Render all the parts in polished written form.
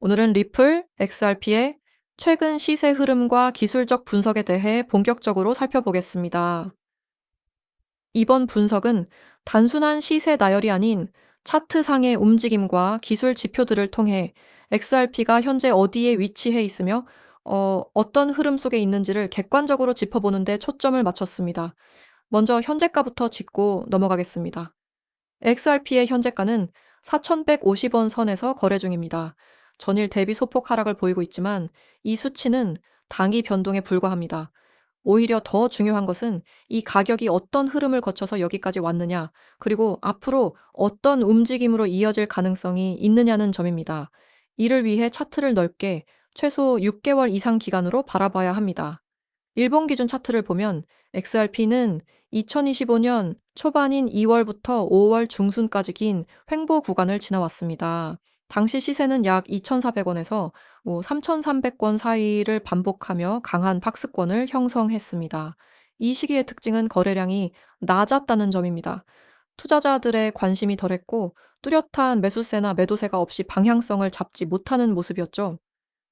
오늘은 리플, XRP의 최근 시세 흐름과 기술적 분석에 대해 본격적으로 살펴보겠습니다. 이번 분석은 단순한 시세 나열이 아닌 차트상의 움직임과 기술 지표들을 통해 XRP가 현재 어디에 위치해 있으며 어떤 흐름 속에 있는지를 객관적으로 짚어보는 데 초점을 맞췄습니다. 먼저 현재가부터 짚고 넘어가겠습니다. XRP의 현재가는 4,150원 선에서 거래 중입니다. 전일 대비 소폭 하락을 보이고 있지만 이 수치는 단기 변동에 불과합니다. 오히려 더 중요한 것은 이 가격이 어떤 흐름을 거쳐서 여기까지 왔느냐, 그리고 앞으로 어떤 움직임으로 이어질 가능성이 있느냐는 점입니다. 이를 위해 차트를 넓게 최소 6개월 이상 기간으로 바라봐야 합니다. 일본 기준 차트를 보면 XRP는 2025년 초반인 2월부터 5월 중순까지 긴 횡보 구간을 지나왔습니다. 당시 시세는 약 2,400원에서 3,300원 사이를 반복하며 강한 박스권을 형성했습니다. 이 시기의 특징은 거래량이 낮았다는 점입니다. 투자자들의 관심이 덜했고 뚜렷한 매수세나 매도세가 없이 방향성을 잡지 못하는 모습이었죠.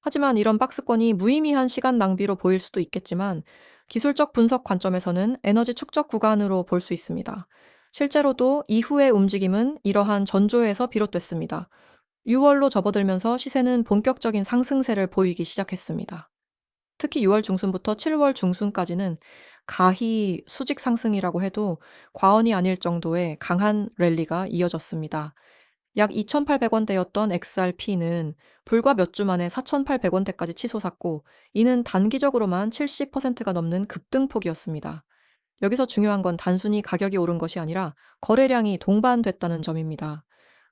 하지만 이런 박스권이 무의미한 시간 낭비로 보일 수도 있겠지만 기술적 분석 관점에서는 에너지 축적 구간으로 볼 수 있습니다. 실제로도 이후의 움직임은 이러한 전조에서 비롯됐습니다. 6월로 접어들면서 시세는 본격적인 상승세를 보이기 시작했습니다. 특히 6월 중순부터 7월 중순까지는 가히 수직 상승이라고 해도 과언이 아닐 정도의 강한 랠리가 이어졌습니다. 약 2,800원대였던 XRP는 불과 몇 주 만에 4,800원대까지 치솟았고, 이는 단기적으로만 70%가 넘는 급등폭이었습니다. 여기서 중요한 건 단순히 가격이 오른 것이 아니라 거래량이 동반됐다는 점입니다.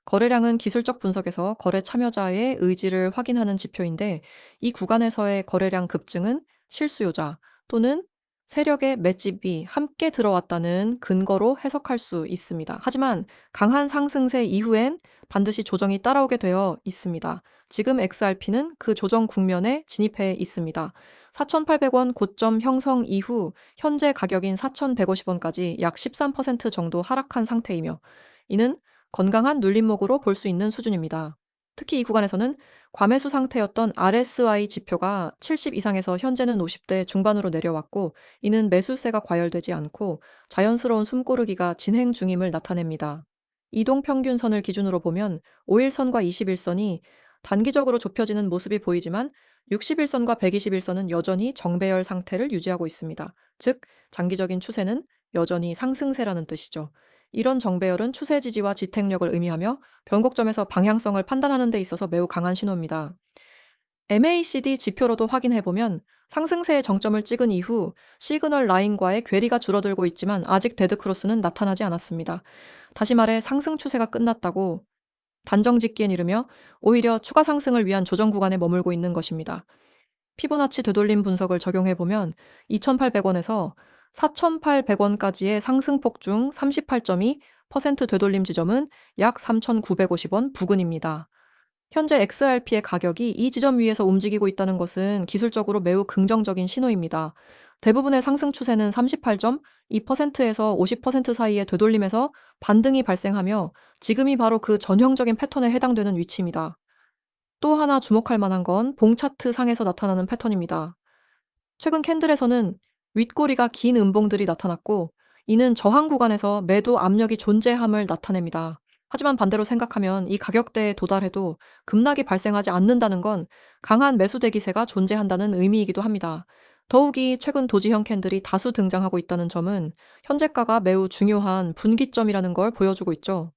거래량은 기술적 분석에서 거래 참여자의 의지를 확인하는 지표인데, 이 구간에서의 거래량 급증은 실수요자 또는 세력의 맷집이 함께 들어왔다는 근거로 해석할 수 있습니다. 하지만 강한 상승세 이후엔 반드시 조정이 따라오게 되어 있습니다. 지금 XRP는 그 조정 국면에 진입해 있습니다. 4,800원 고점 형성 이후 현재 가격인 4,150원까지 약 13% 정도 하락한 상태이며, 이는 건강한 눌림목으로 볼 수 있는 수준입니다. 특히 이 구간에서는 과매수 상태였던 RSI 지표가 70 이상에서 현재는 50대 중반으로 내려왔고, 이는 매수세가 과열되지 않고 자연스러운 숨고르기가 진행 중임을 나타냅니다. 이동평균선을 기준으로 보면 5일선과 21선이 단기적으로 좁혀지는 모습이 보이지만 61선과 121선은 여전히 정배열 상태를 유지하고 있습니다. 즉, 장기적인 추세는 여전히 상승세라는 뜻이죠. 이런 정배열은 추세 지지와 지탱력을 의미하며 변곡점에서 방향성을 판단하는 데 있어서 매우 강한 신호입니다. MACD 지표로도 확인해보면 상승세의 정점을 찍은 이후 시그널 라인과의 괴리가 줄어들고 있지만 아직 데드크로스는 나타나지 않았습니다. 다시 말해 상승 추세가 끝났다고 단정 짓기엔 이르며 오히려 추가 상승을 위한 조정 구간에 머물고 있는 것입니다. 피보나치 되돌림 분석을 적용해보면 2,800원에서 4,800원까지의 상승폭 중 38.2% 되돌림 지점은 약 3,950원 부근입니다. 현재 XRP의 가격이 이 지점 위에서 움직이고 있다는 것은 기술적으로 매우 긍정적인 신호입니다. 대부분의 상승 추세는 38.2%에서 50% 사이의 되돌림에서 반등이 발생하며 지금이 바로 그 전형적인 패턴에 해당되는 위치입니다. 또 하나 주목할 만한 건 봉 차트 상에서 나타나는 패턴입니다. 최근 캔들에서는 윗꼬리가 긴 음봉들이 나타났고, 이는 저항 구간에서 매도 압력이 존재함을 나타냅니다. 하지만 반대로 생각하면 이 가격대에 도달해도 급락이 발생하지 않는다는 건 강한 매수 대기세가 존재한다는 의미이기도 합니다. 더욱이 최근 도지형 캔들이 다수 등장하고 있다는 점은 현재가가 매우 중요한 분기점이라는 걸 보여주고 있죠.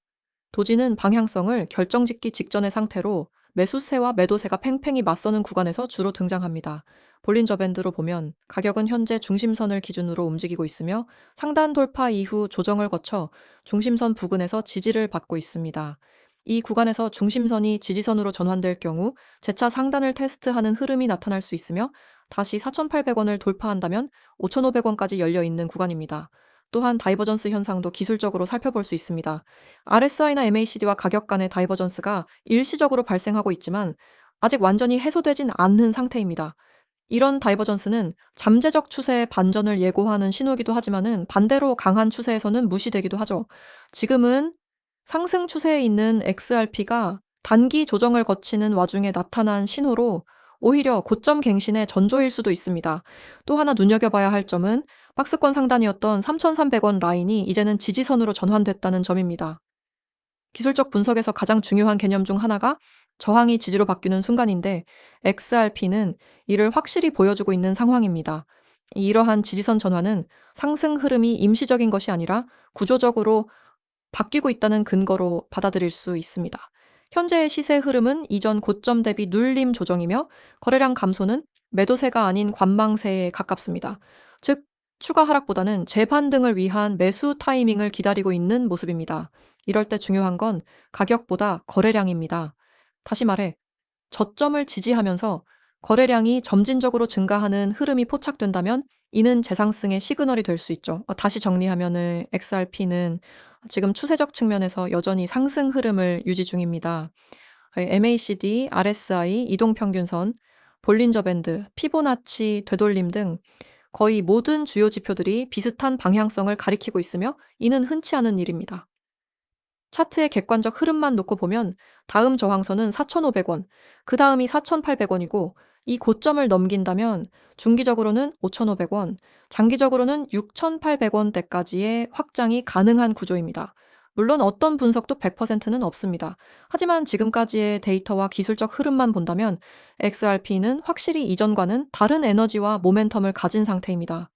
도지는 방향성을 결정짓기 직전의 상태로 매수세와 매도세가 팽팽히 맞서는 구간에서 주로 등장합니다. 볼린저 밴드로 보면 가격은 현재 중심선을 기준으로 움직이고 있으며 상단 돌파 이후 조정을 거쳐 중심선 부근에서 지지를 받고 있습니다. 이 구간에서 중심선이 지지선으로 전환될 경우 재차 상단을 테스트하는 흐름이 나타날 수 있으며 다시 4,800원을 돌파한다면 5,500원까지 열려 있는 구간입니다. 또한 다이버전스 현상도 기술적으로 살펴볼 수 있습니다. RSI나 MACD와 가격 간의 다이버전스가 일시적으로 발생하고 있지만 아직 완전히 해소되진 않는 상태입니다. 이런 다이버전스는 잠재적 추세의 반전을 예고하는 신호이기도 하지만은 반대로 강한 추세에서는 무시되기도 하죠. 지금은 상승 추세에 있는 XRP가 단기 조정을 거치는 와중에 나타난 신호로 오히려 고점 갱신의 전조일 수도 있습니다. 또 하나 눈여겨봐야 할 점은 박스권 상단이었던 3,300원 라인이 이제는 지지선으로 전환됐다는 점입니다. 기술적 분석에서 가장 중요한 개념 중 하나가 저항이 지지로 바뀌는 순간인데 XRP는 이를 확실히 보여주고 있는 상황입니다. 이러한 지지선 전환은 상승 흐름이 임시적인 것이 아니라 구조적으로 바뀌고 있다는 근거로 받아들일 수 있습니다. 현재의 시세 흐름은 이전 고점 대비 눌림 조정이며 거래량 감소는 매도세가 아닌 관망세에 가깝습니다. 즉, 추가 하락보다는 재반등을 위한 매수 타이밍을 기다리고 있는 모습입니다. 이럴 때 중요한 건 가격보다 거래량입니다. 다시 말해, 저점을 지지하면서 거래량이 점진적으로 증가하는 흐름이 포착된다면 이는 재상승의 시그널이 될 수 있죠. 다시 정리하면은 XRP는 지금 추세적 측면에서 여전히 상승 흐름을 유지 중입니다. MACD, RSI, 이동평균선, 볼린저 밴드, 피보나치 되돌림 등 거의 모든 주요 지표들이 비슷한 방향성을 가리키고 있으며 이는 흔치 않은 일입니다. 차트의 객관적 흐름만 놓고 보면 다음 저항선은 4,500원, 그 다음이 4,800원이고 이 고점을 넘긴다면 중기적으로는 5,500원, 장기적으로는 6,800원대까지의 확장이 가능한 구조입니다. 물론 어떤 분석도 100%는 없습니다. 하지만 지금까지의 데이터와 기술적 흐름만 본다면 XRP는 확실히 이전과는 다른 에너지와 모멘텀을 가진 상태입니다.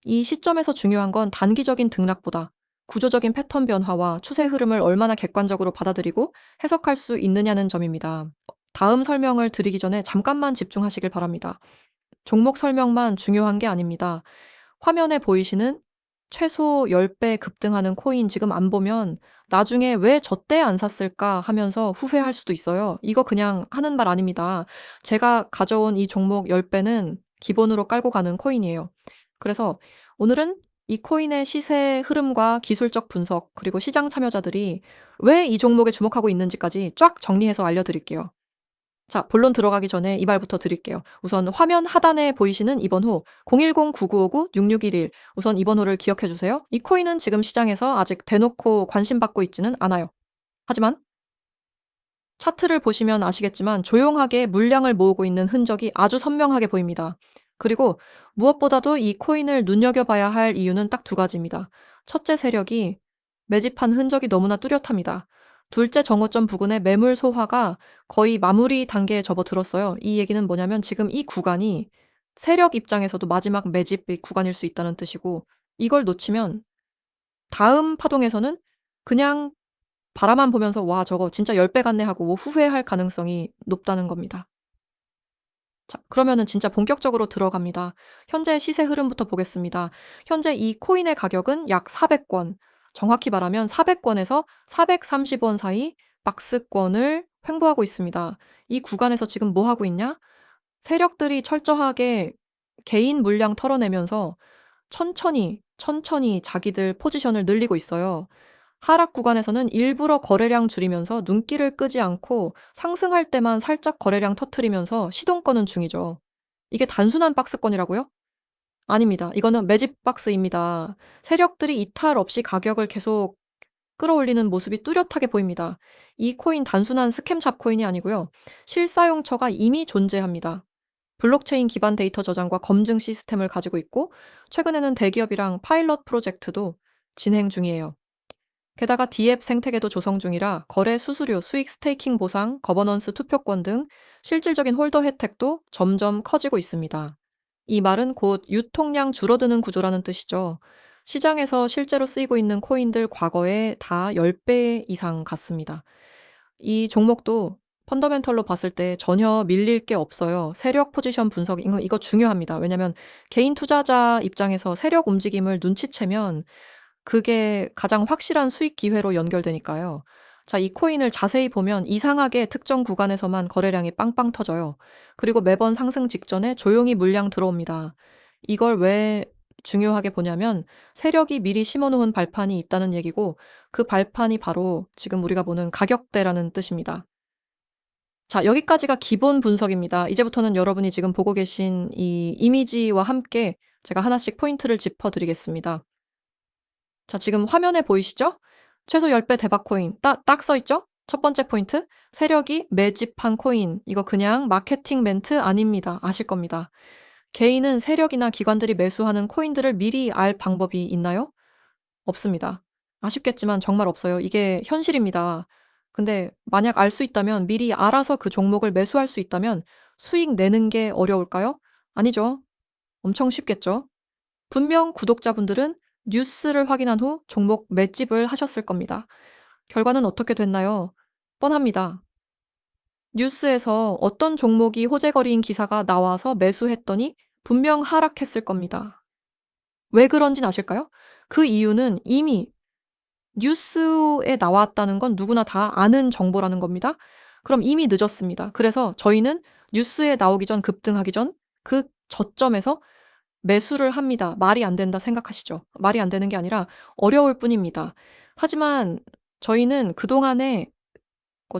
이 시점에서 중요한 건 단기적인 등락보다 구조적인 패턴 변화와 추세 흐름을 얼마나 객관적으로 받아들이고 해석할 수 있느냐는 점입니다. 다음 설명을 드리기 전에 잠깐만 집중하시길 바랍니다. 종목 설명만 중요한 게 아닙니다. 화면에 보이시는 최소 10배 급등하는 코인 지금 안 보면 나중에 왜 저때 안 샀을까 하면서 후회할 수도 있어요. 이거 그냥 하는 말 아닙니다. 제가 가져온 이 종목 10배는 기본으로 깔고 가는 코인이에요. 그래서 오늘은 이 코인의 시세 흐름과 기술적 분석, 그리고 시장 참여자들이 왜 이 종목에 주목하고 있는지까지 쫙 정리해서 알려드릴게요. 자, 본론 들어가기 전에 이 말부터 드릴게요. 우선 화면 하단에 보이시는 이 번호 010-9959-6611 우선 이 번호를 기억해 주세요. 이 코인은 지금 시장에서 아직 대놓고 관심받고 있지는 않아요. 하지만 차트를 보시면 아시겠지만 조용하게 물량을 모으고 있는 흔적이 아주 선명하게 보입니다. 그리고 무엇보다도 이 코인을 눈여겨봐야 할 이유는 딱 두 가지입니다. 첫째, 세력이 매집한 흔적이 너무나 뚜렷합니다. 둘째, 정오점 부근의 매물 소화가 거의 마무리 단계에 접어들었어요. 이 얘기는 뭐냐면 지금 이 구간이 세력 입장에서도 마지막 매집 구간일 수 있다는 뜻이고 이걸 놓치면 다음 파동에서는 그냥 바라만 보면서 '와 저거 진짜 10배 같네.' 하고 후회할 가능성이 높다는 겁니다. 자, 그러면은 진짜 본격적으로 들어갑니다. 현재 시세 흐름부터 보겠습니다. 현재 이 코인의 가격은 약 400권, 정확히 말하면 400권에서 430원 사이 박스권을 횡보하고 있습니다. 이 구간에서 지금 뭐 하고 있냐? 세력들이 철저하게 개인 물량 털어내면서 천천히 자기들 포지션을 늘리고 있어요. 하락 구간에서는 일부러 거래량 줄이면서 눈길을 끄지 않고 상승할 때만 살짝 거래량 터트리면서 시동 거는 중이죠. 이게 단순한 박스권이라고요? 아닙니다. 이거는 매집 박스입니다. 세력들이 이탈 없이 가격을 계속 끌어올리는 모습이 뚜렷하게 보입니다. 이 코인 단순한 스캠 잡코인이 아니고요. 실사용처가 이미 존재합니다. 블록체인 기반 데이터 저장과 검증 시스템을 가지고 있고 최근에는 대기업이랑 파일럿 프로젝트도 진행 중이에요. 게다가 D앱 생태계도 조성 중이라 거래 수수료, 수익 스테이킹 보상, 거버넌스 투표권 등 실질적인 홀더 혜택도 점점 커지고 있습니다. 이 말은 곧 유통량 줄어드는 구조라는 뜻이죠. 시장에서 실제로 쓰이고 있는 코인들 과거에 다 10배 이상 갔습니다. 이 종목도 펀더멘털로 봤을 때 전혀 밀릴 게 없어요. 세력 포지션 분석, 이거 중요합니다. 왜냐면 개인 투자자 입장에서 세력 움직임을 눈치채면 그게 가장 확실한 수익 기회로 연결되니까요. 자, 이 코인을 자세히 보면 이상하게 특정 구간에서만 거래량이 빵빵 터져요. 그리고 매번 상승 직전에 조용히 물량 들어옵니다. 이걸 왜 중요하게 보냐면 세력이 미리 심어놓은 발판이 있다는 얘기고 그 발판이 바로 지금 우리가 보는 가격대라는 뜻입니다. 자, 여기까지가 기본 분석입니다. 이제부터는 여러분이 지금 보고 계신 이 이미지와 함께 제가 하나씩 포인트를 짚어드리겠습니다. 자, 지금 화면에 보이시죠? 최소 10배 대박 코인 딱 써 있죠? 첫 번째 포인트, 세력이 매집한 코인. 이거 그냥 마케팅 멘트 아닙니다. 아실 겁니다. 개인은 세력이나 기관들이 매수하는 코인들을 미리 알 방법이 있나요? 없습니다. 아쉽겠지만 정말 없어요. 이게 현실입니다. 근데 만약 알 수 있다면, 미리 알아서 그 종목을 매수할 수 있다면 수익 내는 게 어려울까요? 아니죠. 엄청 쉽겠죠. 분명 구독자분들은 뉴스를 확인한 후 종목 매집을 하셨을 겁니다. 결과는 어떻게 됐나요? 뻔합니다. 뉴스에서 어떤 종목이 호재거리인 기사가 나와서 매수했더니 분명 하락했을 겁니다. 왜 그런진 아실까요? 그 이유는 이미 뉴스에 나왔다는 건 누구나 다 아는 정보라는 겁니다. 그럼 이미 늦었습니다. 그래서 저희는 뉴스에 나오기 전, 급등하기 전 그 저점에서 매수를 합니다. 말이 안 된다 생각하시죠? 말이 안 되는 게 아니라 어려울 뿐입니다. 하지만 저희는 그동안에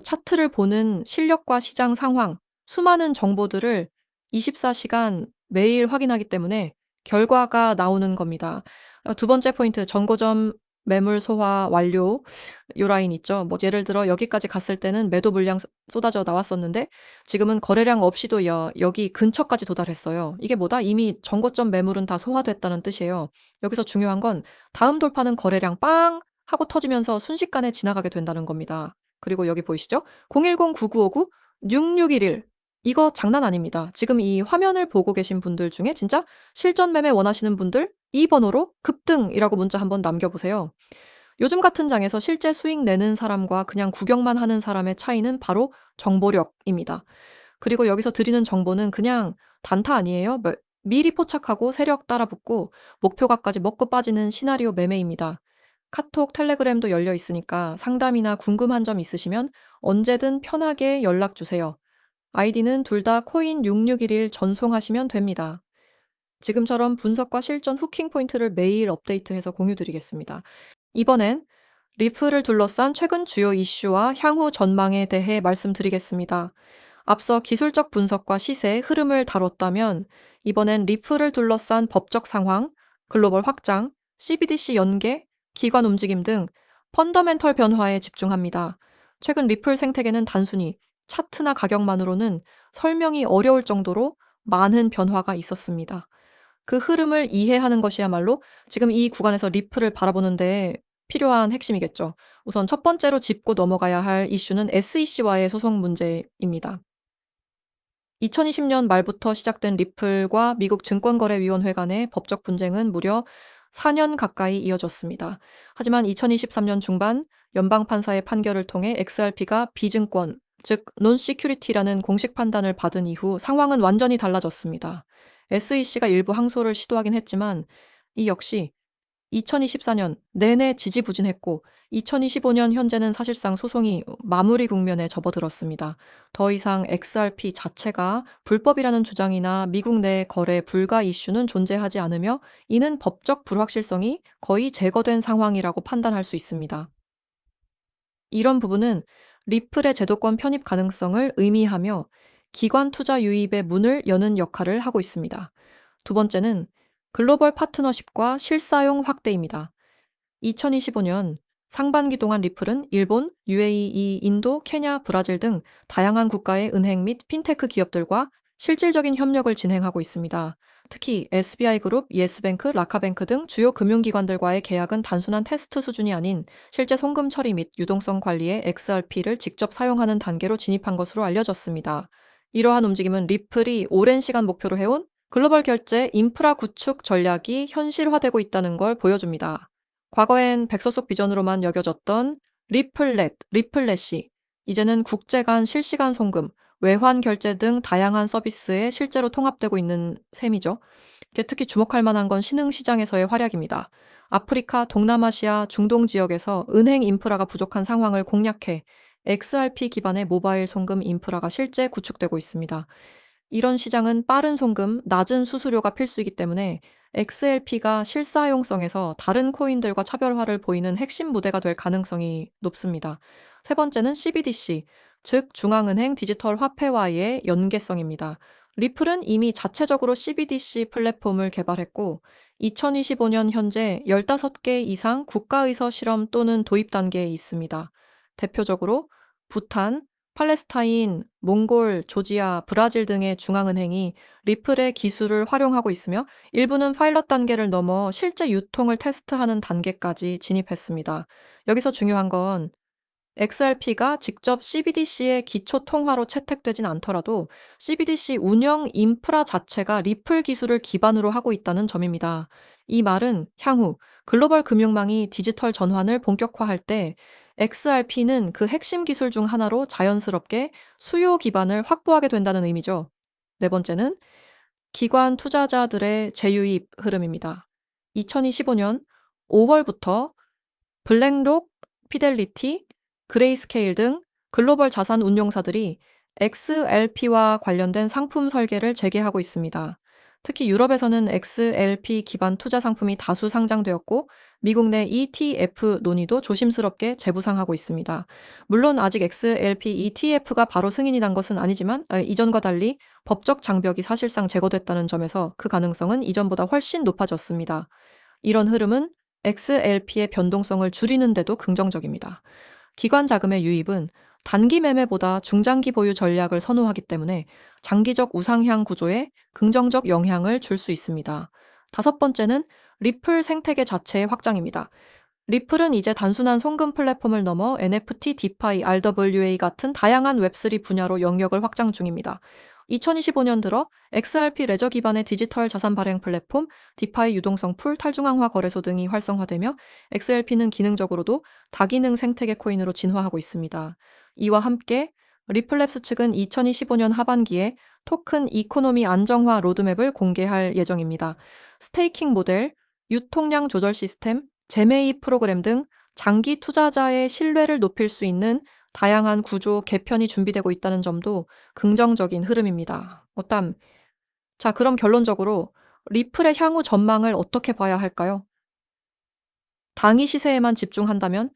차트를 보는 실력과 시장 상황, 수많은 정보들을 24시간 매일 확인하기 때문에 결과가 나오는 겁니다. 두 번째 포인트, 전고점 매물 소화 완료. 요 라인 있죠. 뭐 예를 들어 여기까지 갔을 때는 매도 물량 쏟아져 나왔었는데 지금은 거래량 없이도 여기 근처까지 도달했어요. 이게 뭐다? 이미 전고점 매물은 다 소화됐다는 뜻이에요. 여기서 중요한 건 다음 돌파는 거래량 빵 하고 터지면서 순식간에 지나가게 된다는 겁니다. 그리고 여기 보이시죠? 010-9959-6611. 이거 장난 아닙니다. 지금 이 화면을 보고 계신 분들 중에 진짜 실전 매매 원하시는 분들 이 번호로 급등이라고 문자 한번 남겨보세요. 요즘 같은 장에서 실제 수익 내는 사람과 그냥 구경만 하는 사람의 차이는 바로 정보력입니다. 그리고 여기서 드리는 정보는 그냥 단타 아니에요. 미리 포착하고 세력 따라붙고 목표가까지 먹고 빠지는 시나리오 매매입니다. 카톡, 텔레그램도 열려 있으니까 상담이나 궁금한 점 있으시면 언제든 편하게 연락 주세요. 아이디는 둘 다 코인 6611 전송하시면 됩니다. 지금처럼 분석과 실전 후킹 포인트를 매일 업데이트해서 공유드리겠습니다. 이번엔 리플을 둘러싼 최근 주요 이슈와 향후 전망에 대해 말씀드리겠습니다. 앞서 기술적 분석과 시세, 흐름을 다뤘다면 이번엔 리플을 둘러싼 법적 상황, 글로벌 확장, CBDC 연계, 기관 움직임 등 펀더멘털 변화에 집중합니다. 최근 리플 생태계는 단순히 차트나 가격만으로는 설명이 어려울 정도로 많은 변화가 있었습니다. 그 흐름을 이해하는 것이야말로 지금 이 구간에서 리플을 바라보는데 필요한 핵심이겠죠. 우선 첫 번째로 짚고 넘어가야 할 이슈는 SEC와의 소송 문제입니다. 2020년 말부터 시작된 리플과 미국 증권거래위원회 간의 법적 분쟁은 무려 4년 가까이 이어졌습니다. 하지만 2023년 중반 연방판사의 판결을 통해 XRP가 비증권, 즉 논시큐리티라는 공식 판단을 받은 이후 상황은 완전히 달라졌습니다. SEC가 일부 항소를 시도하긴 했지만 이 역시 2024년 내내 지지부진했고 2025년 현재는 사실상 소송이 마무리 국면에 접어들었습니다. 더 이상 XRP 자체가 불법이라는 주장이나 미국 내 거래 불가 이슈는 존재하지 않으며 이는 법적 불확실성이 거의 제거된 상황이라고 판단할 수 있습니다. 이런 부분은 리플의 제도권 편입 가능성을 의미하며 기관 투자 유입의 문을 여는 역할을 하고 있습니다. 두 번째는 글로벌 파트너십과 실사용 확대입니다. 2025년 상반기 동안 리플은 일본, UAE, 인도, 케냐, 브라질 등 다양한 국가의 은행 및 핀테크 기업들과 실질적인 협력을 진행하고 있습니다. 특히 SBI그룹, 예스뱅크, 라카뱅크 등 주요 금융기관들과의 계약은 단순한 테스트 수준이 아닌 실제 송금 처리 및 유동성 관리에 XRP를 직접 사용하는 단계로 진입한 것으로 알려졌습니다. 이러한 움직임은 리플이 오랜 시간 목표로 해온 글로벌 결제 인프라 구축 전략이 현실화되고 있다는 걸 보여줍니다. 과거엔 백서 속 비전으로만 여겨졌던 리플렛이 이제는 국제 간 실시간 송금, 외환 결제 등 다양한 서비스에 실제로 통합되고 있는 셈이죠. 특히 주목할 만한 건 신흥 시장에서의 활약입니다. 아프리카, 동남아시아, 중동 지역에서 은행 인프라가 부족한 상황을 공략해 XRP 기반의 모바일 송금 인프라가 실제 구축되고 있습니다. 이런 시장은 빠른 송금, 낮은 수수료가 필수이기 때문에 XRP가 실사용성에서 다른 코인들과 차별화를 보이는 핵심 무대가 될 가능성이 높습니다. 세 번째는 CBDC, 즉 중앙은행 디지털 화폐와의 연계성입니다. 리플은 이미 자체적으로 CBDC 플랫폼을 개발했고 2025년 현재 15개 이상 국가의서 실험 또는 도입 단계에 있습니다. 대표적으로 부탄, 팔레스타인, 몽골, 조지아, 브라질 등의 중앙은행이 리플의 기술을 활용하고 있으며 일부는 파일럿 단계를 넘어 실제 유통을 테스트하는 단계까지 진입했습니다. 여기서 중요한 건 XRP가 직접 CBDC의 기초 통화로 채택되진 않더라도 CBDC 운영 인프라 자체가 리플 기술을 기반으로 하고 있다는 점입니다. 이 말은 향후 글로벌 금융망이 디지털 전환을 본격화할 때 XRP는 그 핵심 기술 중 하나로 자연스럽게 수요 기반을 확보하게 된다는 의미죠. 네 번째는 기관 투자자들의 재유입 흐름입니다. 2025년 5월부터 블랙록, 피델리티, 그레이스케일 등 글로벌 자산 운용사들이 XLP와 관련된 상품 설계를 재개하고 있습니다. 특히 유럽에서는 XLP 기반 투자 상품이 다수 상장되었고 미국 내 ETF 논의도 조심스럽게 재부상하고 있습니다. 물론 아직 XLP ETF가 바로 승인이 난 것은 아니지만 이전과 달리 법적 장벽이 사실상 제거됐다는 점에서 그 가능성은 이전보다 훨씬 높아졌습니다. 이런 흐름은 XLP의 변동성을 줄이는 데도 긍정적입니다. 기관 자금의 유입은 단기 매매보다 중장기 보유 전략을 선호하기 때문에 장기적 우상향 구조에 긍정적 영향을 줄 수 있습니다. 다섯 번째는 리플 생태계 자체의 확장입니다. 리플은 이제 단순한 송금 플랫폼을 넘어 NFT, 디파이, RWA 같은 다양한 웹3 분야로 영역을 확장 중입니다. 2025년 들어 XRP 레저 기반의 디지털 자산 발행 플랫폼, 디파이 유동성 풀, 탈중앙화 거래소 등이 활성화되며 XRP는 기능적으로도 다기능 생태계 코인으로 진화하고 있습니다. 이와 함께 리플랩스 측은 2025년 하반기에 토큰 이코노미 안정화 로드맵을 공개할 예정입니다. 스테이킹 모델, 유통량 조절 시스템, 재매입 프로그램 등 장기 투자자의 신뢰를 높일 수 있는 다양한 구조 개편이 준비되고 있다는 점도 긍정적인 흐름입니다. 자, 그럼 결론적으로 리플의 향후 전망을 어떻게 봐야 할까요? 당위 시세에만 집중한다면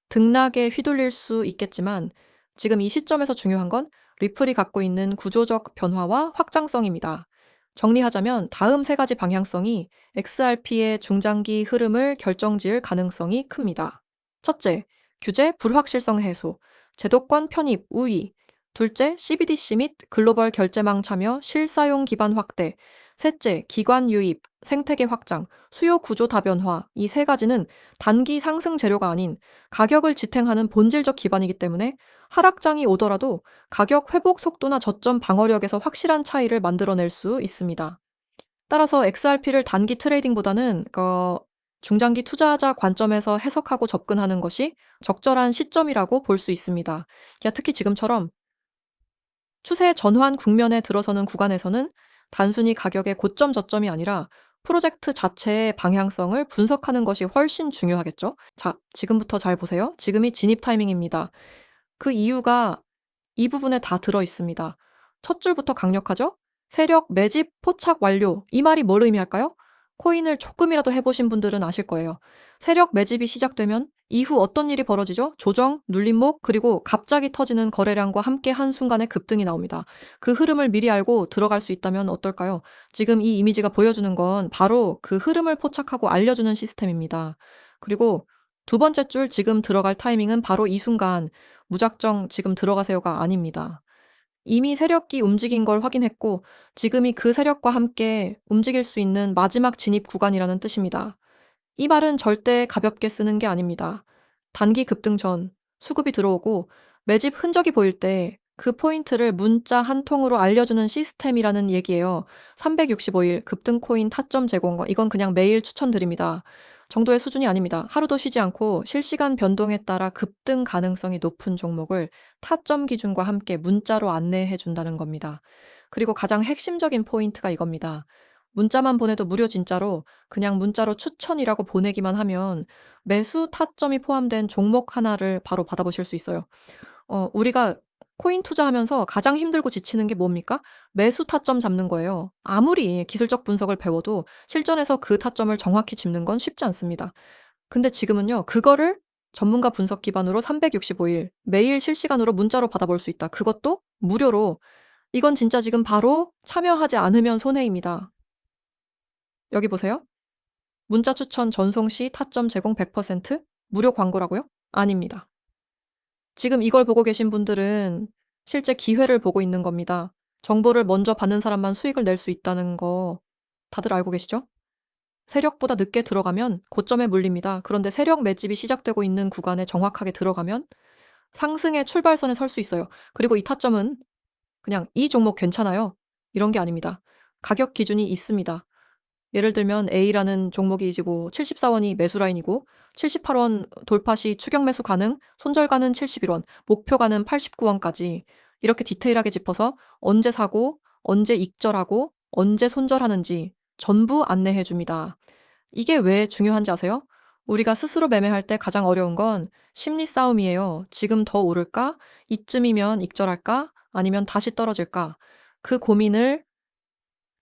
등락에 휘둘릴 수 있겠지만 지금 이 시점에서 중요한 건 리플이 갖고 있는 구조적 변화와 확장성입니다. 정리하자면 다음 세 가지 방향성이 XRP의 중장기 흐름을 결정지을 가능성이 큽니다. 첫째, 규제 불확실성 해소, 제도권 편입 우위. 둘째, CBDC 및 글로벌 결제망 참여 실사용 기반 확대. 셋째, 기관 유입, 생태계 확장, 수요 구조 다변화. 이 세 가지는 단기 상승 재료가 아닌 가격을 지탱하는 본질적 기반이기 때문에 하락장이 오더라도 가격 회복 속도나 저점 방어력에서 확실한 차이를 만들어낼 수 있습니다. 따라서 XRP를 단기 트레이딩보다는 중장기 투자자 관점에서 해석하고 접근하는 것이 적절한 시점이라고 볼 수 있습니다. 특히 지금처럼 추세 전환 국면에 들어서는 구간에서는 단순히 가격의 고점 저점이 아니라 프로젝트 자체의 방향성을 분석하는 것이 훨씬 중요하겠죠. 자, 지금부터 잘 보세요. 지금이 진입 타이밍입니다. 그 이유가 이 부분에 다 들어 있습니다. 첫 줄부터 강력하죠? 세력 매집 포착 완료. 이 말이 뭘 의미할까요? 코인을 조금이라도 해보신 분들은 아실 거예요. 세력 매집이 시작되면 이후 어떤 일이 벌어지죠? 조정, 눌림목, 그리고 갑자기 터지는 거래량과 함께 한순간에 급등이 나옵니다. 그 흐름을 미리 알고 들어갈 수 있다면 어떨까요? 지금 이 이미지가 보여주는 건 바로 그 흐름을 포착하고 알려주는 시스템입니다. 그리고 두 번째 줄 지금 들어갈 타이밍은 바로 이 순간 무작정 지금 들어가세요가 아닙니다. 이미 세력이 움직인 걸 확인했고 지금이 그 세력과 함께 움직일 수 있는 마지막 진입 구간이라는 뜻입니다. 이 말은 절대 가볍게 쓰는 게 아닙니다. 단기 급등 전 수급이 들어오고 매집 흔적이 보일 때 그 포인트를 문자 한 통으로 알려주는 시스템이라는 얘기예요. 365일 급등 코인 타점 제공, 이건 그냥 매일 추천드립니다. 정도의 수준이 아닙니다. 하루도 쉬지 않고 실시간 변동에 따라 급등 가능성이 높은 종목을 타점 기준과 함께 문자로 안내해 준다는 겁니다. 그리고 가장 핵심적인 포인트가 이겁니다. 문자만 보내도 무료 진짜로 그냥 문자로 추천이라고 보내기만 하면 매수 타점이 포함된 종목 하나를 바로 받아보실 수 있어요. 우리가 코인 투자하면서 가장 힘들고 지치는 게 뭡니까? 매수 타점 잡는 거예요. 아무리 기술적 분석을 배워도 실전에서 그 타점을 정확히 짚는 건 쉽지 않습니다. 근데 지금은요, 그거를 전문가 분석 기반으로 365일 매일 실시간으로 문자로 받아볼 수 있다. 그것도 무료로. 이건 진짜 지금 바로 참여하지 않으면 손해입니다. 여기 보세요. 문자 추천 전송 시 타점 제공 100% 무료 광고라고요? 아닙니다. 지금 이걸 보고 계신 분들은 실제 기회를 보고 있는 겁니다. 정보를 먼저 받는 사람만 수익을 낼 수 있다는 거 다들 알고 계시죠? 세력보다 늦게 들어가면 고점에 물립니다. 그런데 세력 맷집이 시작되고 있는 구간에 정확하게 들어가면 상승의 출발선에 설 수 있어요. 그리고 이 타점은 그냥 '이 종목 괜찮아요.' 이런 게 아닙니다. 가격 기준이 있습니다. 예를 들면 A라는 종목이 뭐 74원이 매수 라인이고 78원 돌파 시 추격 매수 가능, 손절가는 71원, 목표가는 89원까지 이렇게 디테일하게 짚어서 언제 사고, 언제 익절하고, 언제 손절하는지 전부 안내해 줍니다. 이게 왜 중요한지 아세요? 우리가 스스로 매매할 때 가장 어려운 건 심리 싸움이에요. 지금 더 오를까? 이쯤이면 익절할까? 아니면 다시 떨어질까? 그 고민을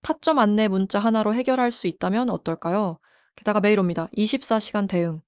타점 안내 문자 하나로 해결할 수 있다면 어떨까요? 게다가 메일 옵니다. 24시간 대응.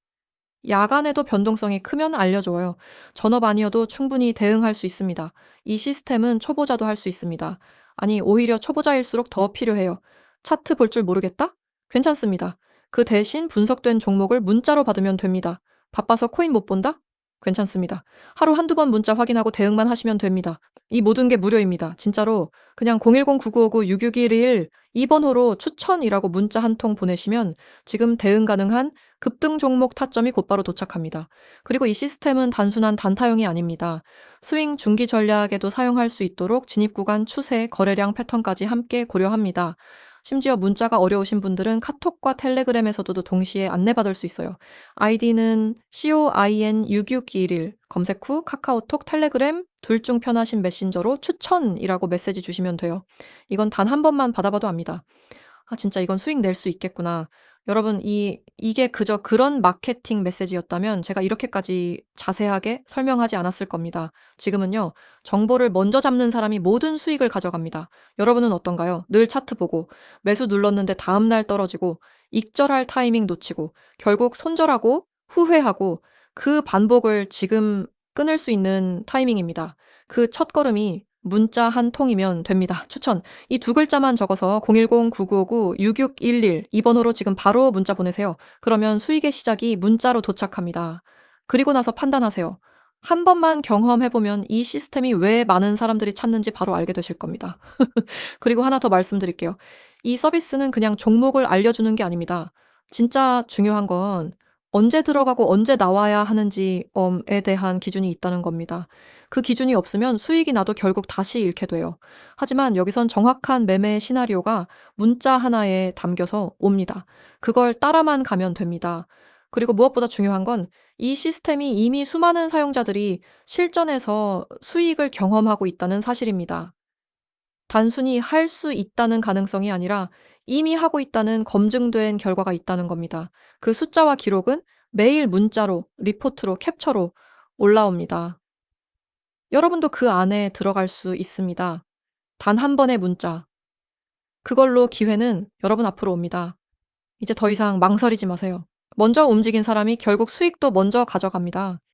야간에도 변동성이 크면 알려줘요. 전업 아니어도 충분히 대응할 수 있습니다. 이 시스템은 초보자도 할 수 있습니다. 아니, 오히려 초보자일수록 더 필요해요. 차트 볼 줄 모르겠다? 괜찮습니다. 그 대신 분석된 종목을 문자로 받으면 됩니다. 바빠서 코인 못 본다? 괜찮습니다. 하루 한두 번 문자 확인하고 대응만 하시면 됩니다. 이 모든 게 무료입니다. 진짜로 그냥 010-9959-6611 이 번호로 추천이라고 문자 한 통 보내시면 지금 대응 가능한 급등 종목 타점이 곧바로 도착합니다. 그리고 이 시스템은 단순한 단타형이 아닙니다. 스윙 중기 전략에도 사용할 수 있도록 진입 구간 추세, 거래량 패턴까지 함께 고려합니다. 심지어 문자가 어려우신 분들은 카톡과 텔레그램에서도 동시에 안내받을 수 있어요. 아이디는 COIN66211 검색 후 카카오톡, 텔레그램 둘 중 편하신 메신저로 추천이라고 메시지 주시면 돼요. 이건 단 한 번만 받아봐도 압니다. 아, 진짜 이건 수익 낼 수 있겠구나. 여러분, 이게 그저 그런 마케팅 메시지였다면 제가 이렇게까지 자세하게 설명하지 않았을 겁니다. 지금은요, 정보를 먼저 잡는 사람이 모든 수익을 가져갑니다. 여러분은 어떤가요? 늘 차트 보고, 매수 눌렀는데 다음날 떨어지고, 익절할 타이밍 놓치고, 결국 손절하고, 후회하고, 그 반복을 지금 끊을 수 있는 타이밍입니다. 그 첫걸음이 문자 한 통이면 됩니다. 추천. 이 두 글자만 적어서 010-9959-6611 이 번호로 지금 바로 문자 보내세요. 그러면 수익의 시작이 문자로 도착합니다. 그리고 나서 판단하세요. 한 번만 경험해보면 이 시스템이 왜 많은 사람들이 찾는지 바로 알게 되실 겁니다. 그리고 하나 더 말씀드릴게요. 이 서비스는 그냥 종목을 알려주는 게 아닙니다. 진짜 중요한 건 언제 들어가고 언제 나와야 하는지에 대한 기준이 있다는 겁니다. 그 기준이 없으면 수익이 나도 결국 다시 잃게 돼요. 하지만 여기선 정확한 매매 시나리오가 문자 하나에 담겨서 옵니다. 그걸 따라만 가면 됩니다. 그리고 무엇보다 중요한 건 이 시스템이 이미 수많은 사용자들이 실전에서 수익을 경험하고 있다는 사실입니다. 단순히 할 수 있다는 가능성이 아니라 이미 하고 있다는 검증된 결과가 있다는 겁니다. 그 숫자와 기록은 매일 문자로, 리포트로, 캡처로 올라옵니다. 여러분도 그 안에 들어갈 수 있습니다. 단 한 번의 문자. 그걸로 기회는 여러분 앞으로 옵니다. 이제 더 이상 망설이지 마세요. 먼저 움직인 사람이 결국 수익도 먼저 가져갑니다.